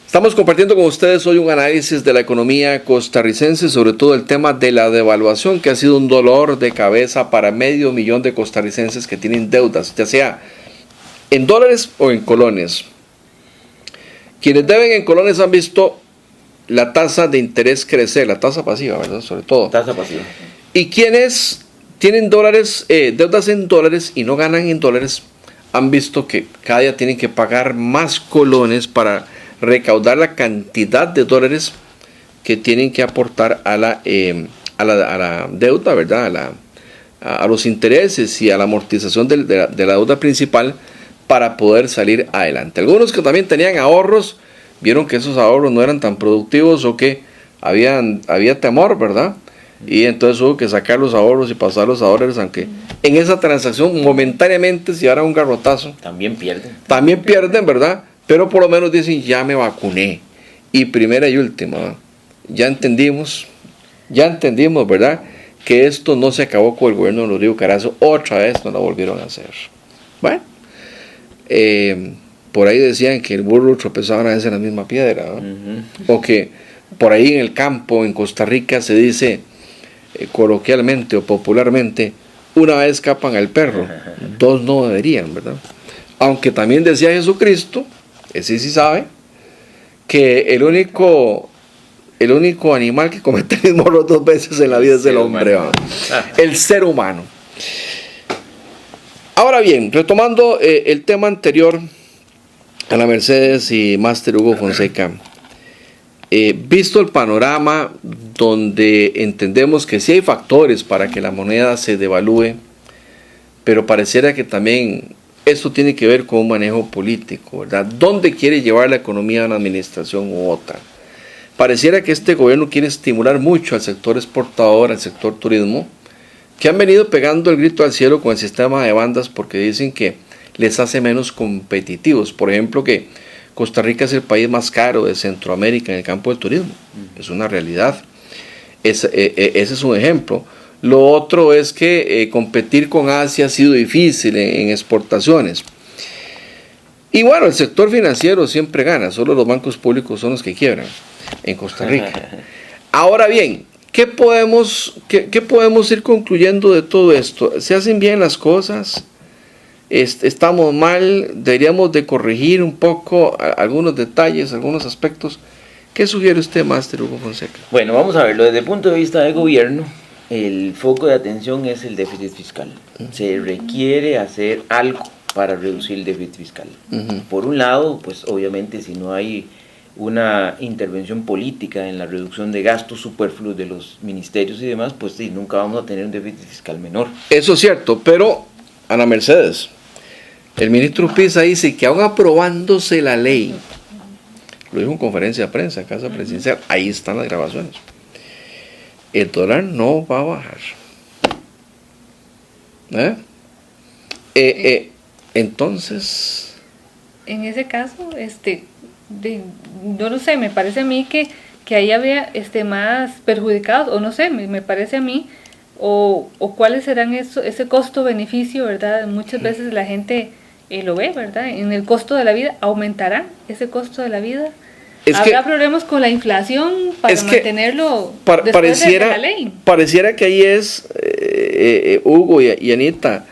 Estamos compartiendo con ustedes hoy un análisis de la economía costarricense, sobre todo el tema de la devaluación, que ha sido un dolor de cabeza para 500,000 de costarricenses que tienen deudas, ya sea en dólares o en colones. Quienes deben en colones han visto la tasa de interés crecer, la tasa pasiva, ¿verdad? Sobre todo. Tasa pasiva. Y quienes tienen deudas en dólares y no ganan en dólares, han visto que cada día tienen que pagar más colones para recaudar la cantidad de dólares que tienen que aportar a la deuda, ¿verdad? A los intereses y a la amortización de la deuda principal para poder salir adelante. Algunos que también tenían ahorros, vieron que esos ahorros no eran tan productivos o que había temor, ¿verdad? Y entonces hubo que sacar los ahorros y pasarlos a dólares, aunque en esa transacción momentáneamente se llevara un garrotazo. También pierden, ¿verdad? Pero por lo menos dicen, ya me vacuné. Y primera y última, ya entendimos, ¿verdad? Que esto no se acabó con el gobierno de Rodrigo Carazo, otra vez no lo volvieron a hacer. Bueno, por ahí decían que el burro tropezaba una vez en la misma piedra, ¿no? Uh-huh. O que por ahí en el campo, en Costa Rica, se dice coloquialmente o popularmente, una vez escapan al perro, dos no deberían, ¿verdad? Aunque también decía Jesucristo, ese sí sabe, que el único animal que comete el mismo error dos veces en la vida es el hombre, el ser humano. Ahora bien, retomando el tema anterior a la Mercedes y Máster Hugo Fonseca, visto el panorama donde entendemos que sí hay factores para que la moneda se devalúe, pero pareciera que también esto tiene que ver con un manejo político, ¿verdad? ¿Dónde quiere llevar la economía una administración u otra? Pareciera que este gobierno quiere estimular mucho al sector exportador, al sector turismo, que han venido pegando el grito al cielo con el sistema de bandas porque dicen que les hace menos competitivos. Por ejemplo, que Costa Rica es el país más caro de Centroamérica en el campo del turismo. Es una realidad. Ese es un ejemplo. Lo otro es que competir con Asia ha sido difícil en exportaciones. Y bueno, el sector financiero siempre gana, solo los bancos públicos son los que quiebran en Costa Rica. Ahora bien, ¿qué podemos ir concluyendo de todo esto? ¿Se hacen bien las cosas? ¿Estamos mal? ¿Deberíamos de corregir un poco algunos detalles, algunos aspectos? ¿Qué sugiere usted, Máster Hugo Fonseca? Bueno, vamos a verlo desde el punto de vista del gobierno. El foco de atención es el déficit fiscal. Se requiere hacer algo para reducir el déficit fiscal. Por un lado, pues obviamente si no hay una intervención política en la reducción de gastos superfluos de los ministerios y demás, pues sí, nunca vamos a tener un déficit fiscal menor. Eso es cierto, pero Ana Mercedes, el ministro Pisa dice que aún aprobándose la ley, lo dijo en conferencia de prensa, Casa Presidencial, ahí están las grabaciones, el dólar no va a bajar. Entonces, en ese caso, yo no sé, me parece a mí que ahí había más perjudicados, o no sé, me parece a mí, o cuáles serán ese costo-beneficio, ¿verdad? Muchas veces la gente lo ve, ¿verdad? En el costo de la vida, ¿aumentará ese costo de la vida? ¿Habrá problemas con la inflación para mantenerlo después de la ley? Pareciera que ahí es, Hugo y Anita,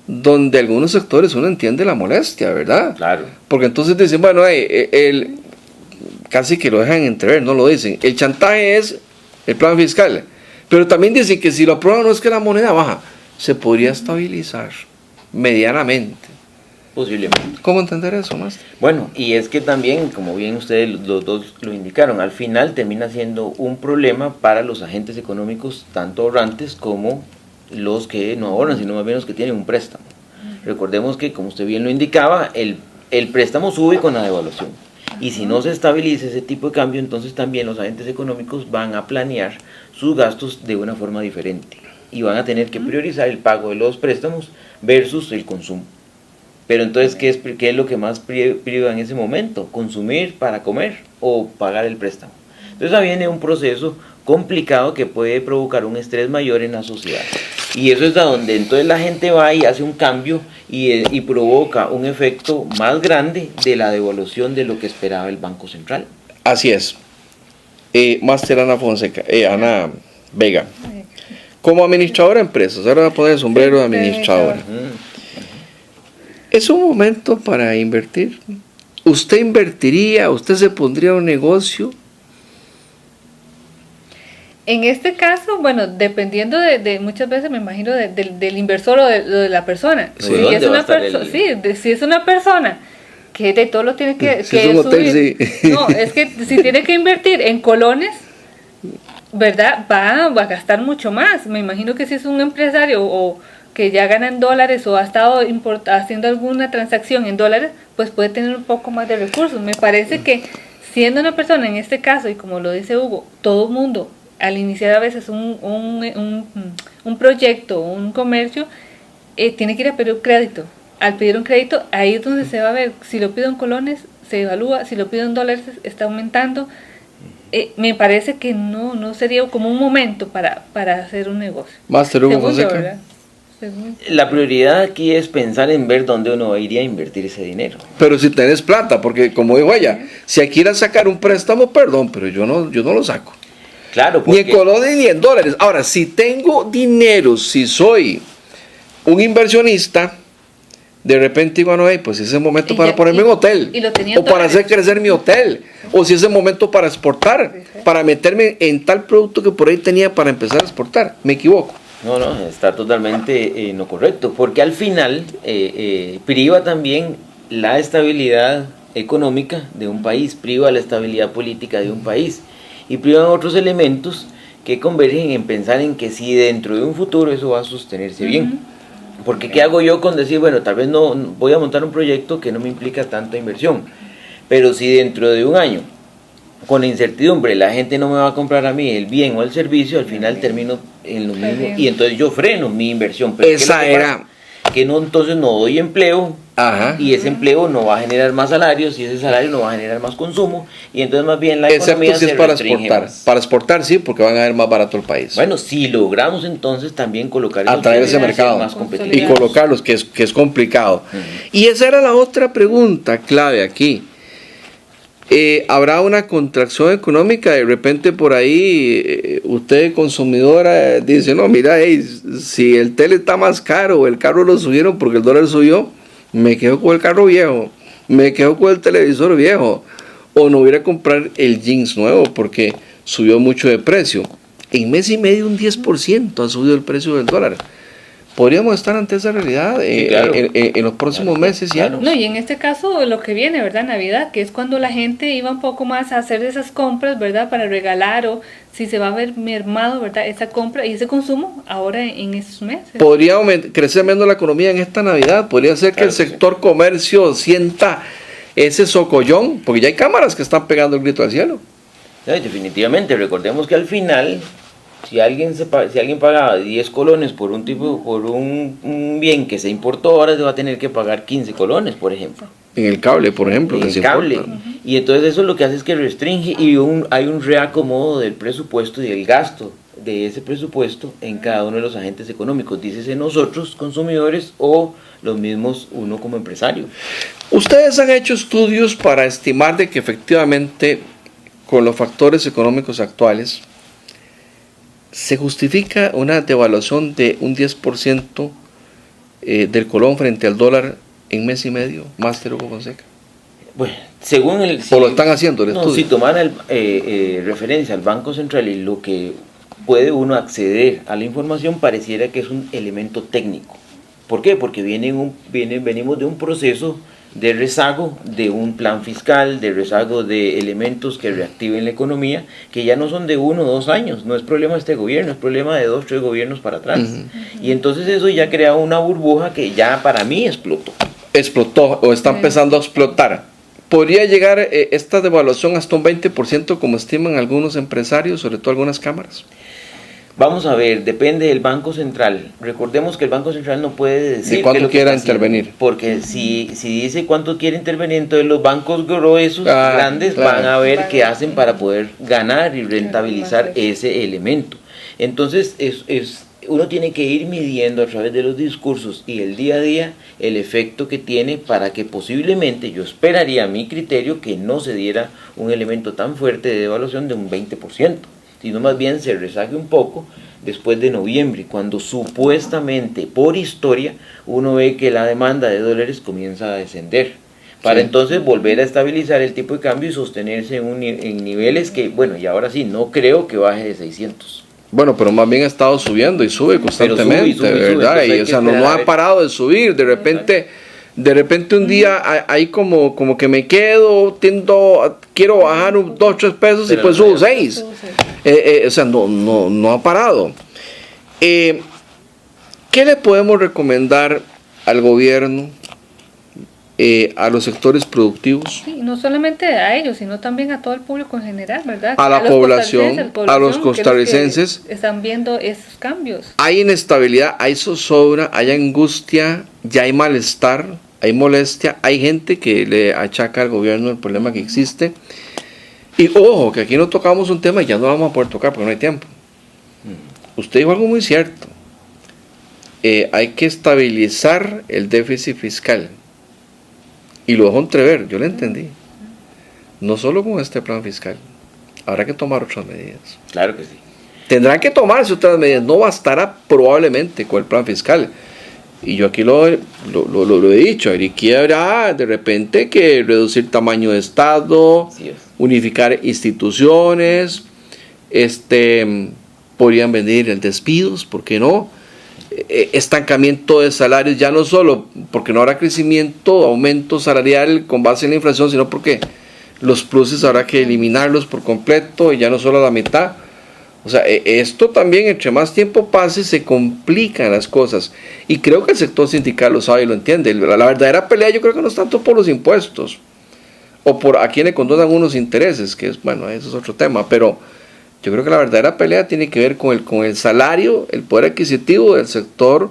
donde algunos sectores uno entiende la molestia, ¿verdad? Claro. Porque entonces dicen, bueno, casi que lo dejan entrever, no lo dicen. El chantaje es el plan fiscal, pero también dicen que si lo aprueban no es que la moneda baja, se podría estabilizar medianamente. Posiblemente. ¿Cómo entender eso, Máster? Bueno, y es que también, como bien ustedes los dos lo indicaron, al final termina siendo un problema para los agentes económicos, tanto ahorrantes como los que no ahorran, sino más bien los que tienen un préstamo. Recordemos que, como usted bien lo indicaba, el préstamo sube con la devaluación. Y si no se estabiliza ese tipo de cambio, entonces también los agentes económicos van a planear sus gastos de una forma diferente. Y van a tener que priorizar el pago de los préstamos versus el consumo. Pero entonces, ¿qué es lo que más priva en ese momento? ¿Consumir para comer o pagar el préstamo? Entonces ahí viene un proceso complicado que puede provocar un estrés mayor en la sociedad. Y eso es a donde entonces la gente va y hace un cambio y provoca un efecto más grande de la devaluación de lo que esperaba el Banco Central. Así es. Máster Ana Fonseca, Ana Vega, como administradora de empresas, ahora voy a poner el sombrero de administradora. ¿Es un momento para invertir? ¿Usted invertiría? ¿Usted se pondría un negocio? En este caso, bueno, dependiendo de muchas veces me imagino del inversor o de la persona. Sí. Si es una si es una persona que de todo lo tiene que, si es un hotel, subir. Sí. No, es que si tiene que invertir en colones, ¿verdad? Va a gastar mucho más. Me imagino que si es un empresario o que ya gana en dólares o ha estado haciendo alguna transacción en dólares, pues puede tener un poco más de recursos. Me parece que siendo una persona en este caso, y como lo dice Hugo, todo mundo al iniciar a veces un proyecto, un comercio, tiene que ir a pedir un crédito. Al pedir un crédito, ahí es donde se va a ver, si lo pido en colones, se evalúa, si lo pido en dólares, está aumentando. Me parece que no sería como un momento para hacer un negocio. Máster Hugo Fonseca. La prioridad aquí es pensar en ver dónde uno iría a invertir ese dinero. Pero si tenés plata, porque como dijo ella, si aquí ir a sacar un préstamo, perdón, pero yo no lo saco. Claro, ni en colones ni en dólares. Ahora, si tengo dinero, si soy un inversionista, de repente digo, no, pues ese es el momento para ponerme un hotel, o para hacer crecer mi hotel, o si es el momento para exportar, para meterme en tal producto que por ahí tenía para empezar a exportar. ¿Me equivoco? No, está totalmente no correcto, porque al final priva también la estabilidad económica de un país, priva la estabilidad política de un país, y privan otros elementos que convergen en pensar en que si dentro de un futuro eso va a sostenerse bien. Porque ¿qué hago yo con decir, bueno, tal vez no voy a montar un proyecto que no me implica tanta inversión, pero si dentro de un año, con incertidumbre, la gente no me va a comprar a mí el bien o el servicio, al final termino en lo mismo y entonces yo freno mi inversión. Pero esa era... que no, entonces no doy empleo. Ajá. Y ese empleo no va a generar más salarios y ese salario no va a generar más consumo y entonces más bien la economía si es para exportar más. Para exportar sí, porque van a ver más barato el país. Bueno, si logramos entonces también colocar atraer ese mercado más competitivo y colocarlos, que es complicado. Y esa era la otra pregunta clave aquí. ¿Habrá una contracción económica? De repente por ahí usted consumidora dice, no, mira, si el tele está más caro, el carro lo subieron porque el dólar subió, me quedo con el carro viejo, me quedo con el televisor viejo, o no voy a comprar el jeans nuevo porque subió mucho de precio. En mes y medio un 10% ha subido el precio del dólar. Podríamos estar ante esa realidad en los próximos meses ya. No, y en este caso lo que viene, ¿verdad? Navidad, que es cuando la gente iba un poco más a hacer esas compras, ¿verdad? Para regalar o si se va a ver mermado, ¿verdad? Esa compra y ese consumo ahora en esos meses. ¿Podría crecer menos la economía en esta Navidad? ¿Podría ser que el sector comercio sienta ese socollón? Porque ya hay cámaras que están pegando el grito al cielo. Sí, definitivamente, recordemos que al final... Si alguien pagaba 10 colones por un bien que se importó, ahora se va a tener que pagar 15 colones, por ejemplo. En el cable, por ejemplo. En el cable. Y entonces eso lo que hace es que restringe y hay un reacomodo del presupuesto y del gasto de ese presupuesto en cada uno de los agentes económicos. Dícese nosotros, consumidores, o los mismos uno como empresario. Ustedes han hecho estudios para estimar de que efectivamente con los factores económicos actuales ¿se justifica una devaluación de un 10% del colón frente al dólar en mes y medio, Máster Hugo Fonseca? Bueno, según el... ¿O lo están haciendo el estudio? Si toman referencia al Banco Central y lo que puede uno acceder a la información, pareciera que es un elemento técnico. ¿Por qué? Porque venimos de un proceso de rezago de un plan fiscal, de rezago de elementos que reactiven la economía, que ya no son de 1 o 2 años, no es problema de este gobierno, es problema de 2 o 3 gobiernos para atrás. Y entonces eso ya crea una burbuja que ya para mí explotó. Explotó o está empezando a explotar. ¿Podría llegar esta devaluación hasta un 20% como estiman algunos empresarios, sobre todo algunas cámaras? Vamos a ver, depende del Banco Central. Recordemos que el Banco Central no puede decir cuánto quiera intervenir. Porque si dice cuánto quiere intervenir, entonces los bancos gruesos, grandes, van a ver qué hacen para poder ganar y rentabilizar ese elemento. Entonces uno tiene que ir midiendo a través de los discursos y el día a día el efecto que tiene para que posiblemente, yo esperaría a mi criterio, que no se diera un elemento tan fuerte de devaluación de un 20%, sino más bien se rezague un poco después de noviembre, cuando supuestamente por historia uno ve que la demanda de dólares comienza a descender, para entonces volver a estabilizar el tipo de cambio y sostenerse en niveles que, bueno, y ahora sí, no creo que baje de 600. Bueno, pero más bien ha estado subiendo y sube constantemente, sube, ¿verdad? Y, o sea, no ha parado de subir. De repente un día ahí como que me quedo, quiero bajar 2 o 3 pesos y pues subo 6. O sea, no ha parado. ¿Qué le podemos recomendar al gobierno, a los sectores productivos? Sí, no solamente a ellos, sino también a todo el público en general, ¿verdad? A la población, a los costarricenses. Que están viendo esos cambios. Hay inestabilidad, hay zozobra, hay angustia, ya hay malestar, hay molestia, hay gente que le achaca al gobierno el problema que existe. Y ojo, que aquí no tocamos un tema y ya no vamos a poder tocar porque no hay tiempo. Usted dijo algo muy cierto. Hay que estabilizar el déficit fiscal. Y lo dejó entrever, yo lo entendí. No solo con este plan fiscal, habrá que tomar otras medidas. Claro que sí. Tendrán que tomarse otras medidas, no bastará probablemente con el plan fiscal. Y yo aquí lo he dicho, aquí habrá de repente que reducir tamaño de Estado, unificar instituciones, podrían venir el despidos, ¿por qué no? Estancamiento de salarios, ya no solo porque no habrá crecimiento, aumento salarial con base en la inflación, sino porque los pluses habrá que eliminarlos por completo y ya no solo a la mitad. O sea, esto también, entre más tiempo pase, se complican las cosas. Y creo que el sector sindical lo sabe y lo entiende. La verdadera pelea yo creo que no es tanto por los impuestos o por a quién le condonan unos intereses, que es, bueno, eso es otro tema, pero yo creo que la verdadera pelea tiene que ver con el salario, el poder adquisitivo del sector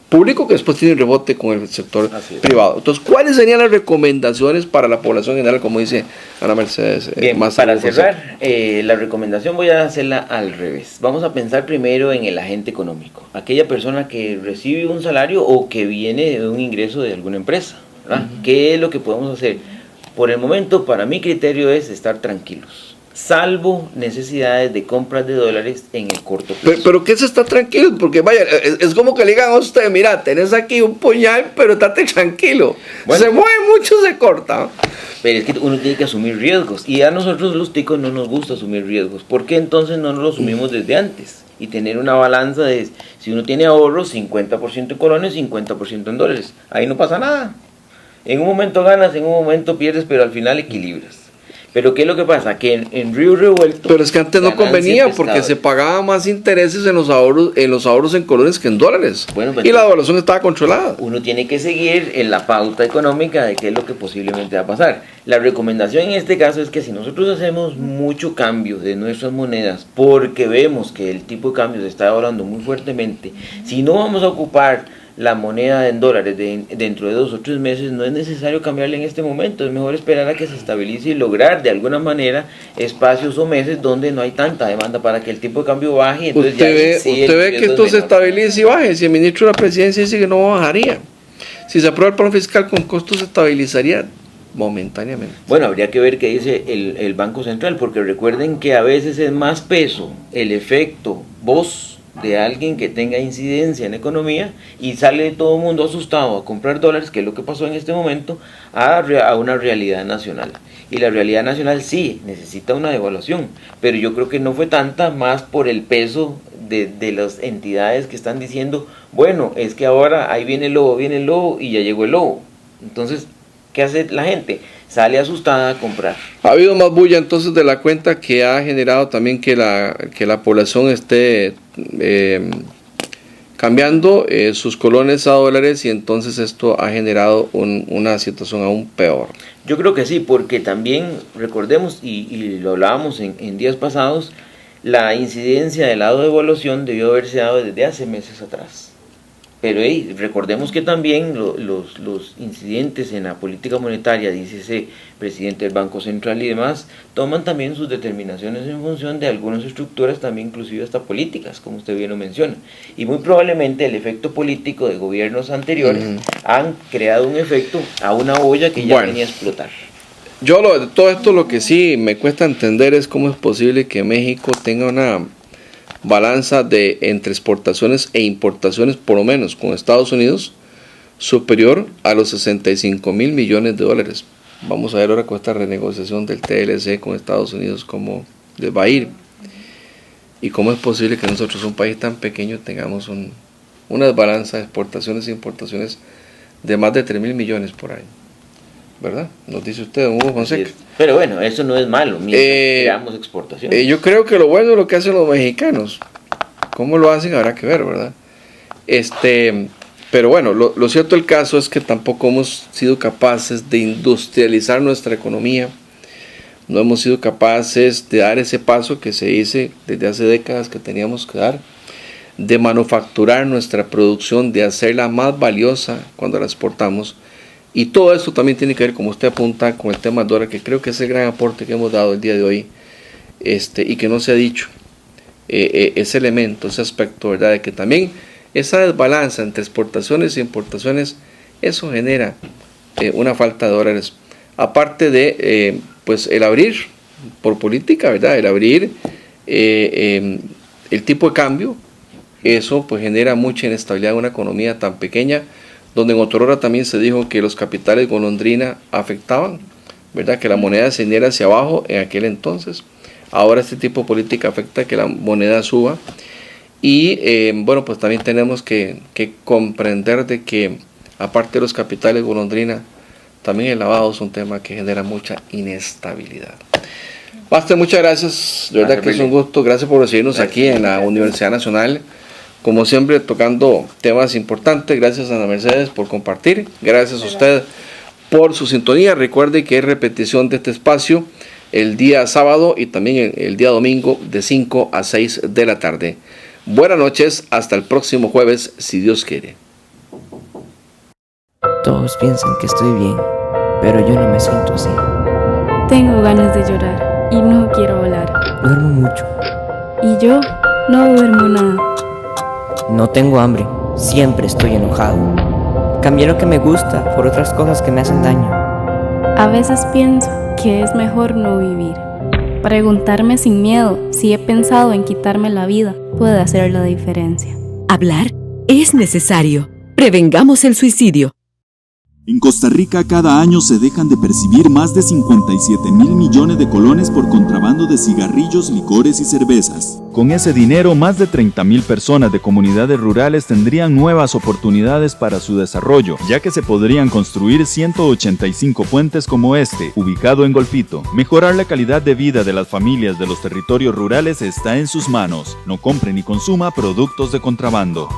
público, que después tiene un rebote con el sector privado. Entonces, ¿cuáles serían las recomendaciones para la población general, como dice Ana Mercedes? Bien, para cerrar, la recomendación voy a hacerla al revés. Vamos a pensar primero en el agente económico, aquella persona que recibe un salario o que viene de un ingreso de alguna empresa, ¿verdad? ¿Qué es lo que podemos hacer? Por el momento, para mi criterio, es estar tranquilos, salvo necesidades de compras de dólares en el corto plazo. Pero ¿qué se está tranquilo? Porque vaya, es como que le digan a usted, mira, tenés aquí un puñal, pero estate tranquilo. Bueno, se mueve mucho, se corta. Pero es que uno tiene que asumir riesgos, y a nosotros los ticos no nos gusta asumir riesgos. ¿Por qué entonces no nos lo asumimos desde antes? Y tener una balanza de, si uno tiene ahorros, 50% en colones, 50% en dólares. Ahí no pasa nada. En un momento ganas, en un momento pierdes, pero al final equilibras. Pero ¿qué es lo que pasa? Que en Río Revuelto... Pero es que antes no convenía porque se pagaban más intereses en los ahorros en colones que en dólares. Bueno, y la devaluación estaba controlada. Uno tiene que seguir en la pauta económica de qué es lo que posiblemente va a pasar. La recomendación en este caso es que si nosotros hacemos mucho cambio de nuestras monedas porque vemos que el tipo de cambio se está devaluando muy fuertemente, si no vamos a ocupar la moneda en dólares dentro de 2 o 3 meses, no es necesario cambiarla en este momento, es mejor esperar a que se estabilice y lograr de alguna manera espacios o meses donde no hay tanta demanda para que el tipo de cambio baje. Entonces usted ve que esto se estabilice y baje. Si el ministro de la Presidencia dice que no bajaría, si se aprueba el plan fiscal con costos, se estabilizaría momentáneamente. Bueno, habría que ver qué dice el Banco Central, porque recuerden que a veces es más peso el efecto voz de alguien que tenga incidencia en economía y sale todo el mundo asustado a comprar dólares, que es lo que pasó en este momento, a una realidad nacional. Y la realidad nacional sí necesita una devaluación, pero yo creo que no fue tanta, más por el peso de las entidades que están diciendo, bueno, es que ahora ahí viene el lobo y ya llegó el lobo. Entonces, ¿qué hace la gente? Sale asustada a comprar. Ha habido más bulla entonces de la cuenta, que ha generado también que la población esté cambiando sus colones a dólares, y entonces esto ha generado una situación aún peor. Yo creo que sí, porque también recordemos, y lo hablábamos en días pasados, la incidencia del lado de devaluación debió haberse dado desde hace meses atrás. Pero recordemos que también los incidentes en la política monetaria, dice ese presidente del Banco Central y demás, toman también sus determinaciones en función de algunas estructuras, también inclusive hasta políticas, como usted bien lo menciona. Y muy probablemente el efecto político de gobiernos anteriores han creado un efecto a una olla que ya venía a explotar. De todo esto lo que sí me cuesta entender es cómo es posible que México tenga una balanza entre exportaciones e importaciones, por lo menos con Estados Unidos, superior a los 65 mil millones de dólares. Vamos a ver ahora con esta renegociación del TLC con Estados Unidos cómo les va a ir. Y cómo es posible que nosotros, un país tan pequeño, tengamos una desbalanza de exportaciones e importaciones de más de 3 mil millones por año. ¿Verdad? Nos dice usted, don Hugo Fonseca. Pero bueno, eso no es malo, creamos exportaciones. Yo creo que lo bueno es lo que hacen los mexicanos. ¿Cómo lo hacen? Habrá que ver, ¿verdad? Pero bueno, lo cierto del caso es que tampoco hemos sido capaces de industrializar nuestra economía. No hemos sido capaces de dar ese paso que se dice desde hace décadas que teníamos que dar, de manufacturar nuestra producción, de hacerla más valiosa cuando la exportamos. Y todo esto también tiene que ver, como usted apunta, con el tema del dólar, que creo que es el gran aporte que hemos dado el día de hoy, y que no se ha dicho, ese elemento, ese aspecto, ¿verdad? De que también esa desbalanza entre exportaciones e importaciones, eso genera una falta de dólares. Aparte de, pues, el abrir, por política, ¿verdad? El abrir el tipo de cambio, eso pues genera mucha inestabilidad en una economía tan pequeña, donde en otrora también se dijo que los capitales golondrina afectaban, ¿verdad? Que la moneda se viniera hacia abajo en aquel entonces. Ahora este tipo de política afecta que la moneda suba. Y bueno, pues también tenemos que comprender de que aparte de los capitales golondrina, también el lavado es un tema que genera mucha inestabilidad. Máster, muchas gracias, de verdad que es un gusto. Gracias por recibirnos aquí en la Universidad Nacional. Como siempre, tocando temas importantes. Gracias a Ana Mercedes por compartir. Gracias a usted por su sintonía. Recuerde que hay repetición de este espacio el día sábado y también el día domingo de 5 a 6 de la tarde. Buenas noches, hasta el próximo jueves, si Dios quiere. Todos piensan que estoy bien, pero yo no me siento así. Tengo ganas de llorar y no quiero hablar. Duermo mucho. Y yo no duermo nada. No tengo hambre, siempre estoy enojado. Cambié lo que me gusta por otras cosas que me hacen daño. A veces pienso que es mejor no vivir. Preguntarme sin miedo si he pensado en quitarme la vida puede hacer la diferencia. Hablar es necesario. Prevengamos el suicidio. En Costa Rica cada año se dejan de percibir más de 57,000 millones de colones por contrabando de cigarrillos, licores y cervezas. Con ese dinero, más de 30,000 personas de comunidades rurales tendrían nuevas oportunidades para su desarrollo, ya que se podrían construir 185 puentes como este, ubicado en Golfito. Mejorar la calidad de vida de las familias de los territorios rurales está en sus manos. No compre ni consuma productos de contrabando.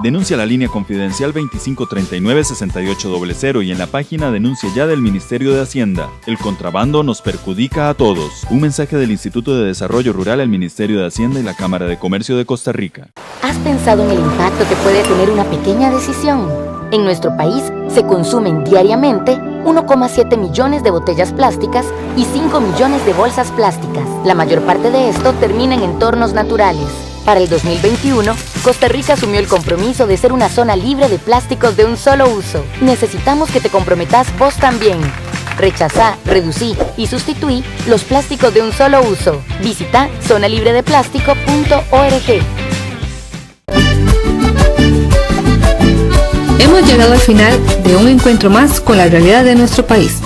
Denuncia la línea confidencial 2539-6800 y en la página Denuncia Ya del Ministerio de Hacienda. El contrabando nos perjudica a todos. Un mensaje del Instituto de Desarrollo Rural, el Ministerio de Hacienda y la Cámara de Comercio de Costa Rica. ¿Has pensado en el impacto que puede tener una pequeña decisión? En nuestro país se consumen diariamente 1,7 millones de botellas plásticas y 5 millones de bolsas plásticas. La mayor parte de esto termina en entornos naturales. Para el 2021, Costa Rica asumió el compromiso de ser una zona libre de plásticos de un solo uso. Necesitamos que te comprometas vos también. Rechazá, reducí y sustituí los plásticos de un solo uso. Visita zonalibredeplástico.org. Hemos llegado al final de un encuentro más con la realidad de nuestro país,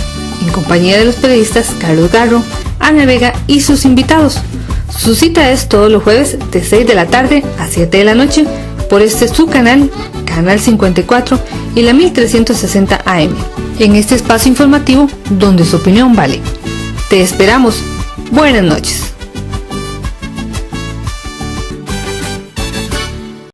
en compañía de los periodistas Carlos Garro, Ana Vega y sus invitados. Su cita es todos los jueves de 6 de la tarde a 7 de la noche por su canal, Canal 54 y la 1360 AM, en este espacio informativo donde su opinión vale. Te esperamos. Buenas noches.